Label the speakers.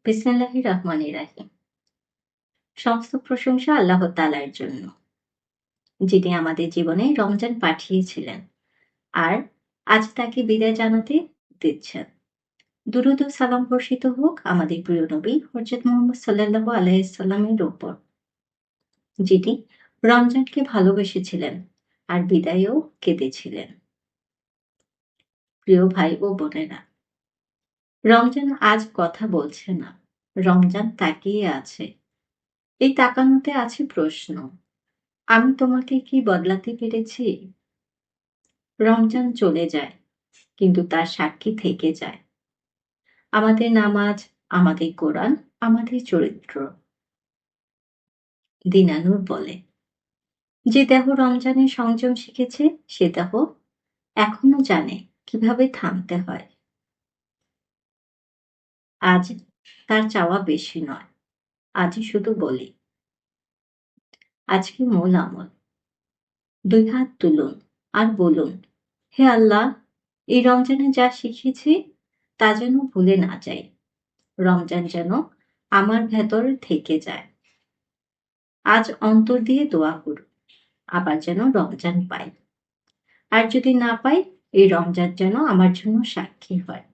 Speaker 1: বিসমিল্লাহির রহমানির রাহিম। সমস্ত প্রশংসা আল্লাহ তাআলার জন্য, যিনি আমাদের জীবনে রমজান পাঠিয়েছিলেন আর আজ তাকে বিদায় জানাতে দিচ্ছেন। দুরূদ ও সালাম বর্ষিত হোক আমাদের প্রিয় নবী হযরত মুহাম্মদ সাল্লাল্লাহু আলাইহি সাল্লামের উপর, যিনি রমজানকে ভালোবেসেছিলেন আর বিদায়েও কেঁদেছিলেন। প্রিয় ভাই ও বোনেরা, রমজান আজ কথা বলছে না, রমজান তাকিয়ে আছে। এই তাকানোতে আছে প্রশ্ন, আমি তোমাকে কি বদলাতে পেরেছি? রমজান চলে যায়, কিন্তু তার সাক্ষী থেকে যায়। আমাদের নামাজ, আমাদের কোরআন, আমাদের চরিত্র। দিনানুর বলে, যে দেহ রমজানে সংযম শিখেছে, সে দেহ এখনো জানে কিভাবে থামতে হয়। আজ তার চাওয়া বেশি নয়, আজই শুধু বলি, আজকে মূল আমল। 2 হাত তুলুন আর বলুন, হে আল্লাহ, এই রমজানে যা শিখেছি তা যেন ভুলে না যাই। রমজান যেন আমার ভেতরে থেকে যায়। আজ অন্তর দিয়ে দোয়া করুন, আবার যেন রমজান পাই। আর যদি না পাই, এই রমজান যেন আমার জন্য সাক্ষী হয়।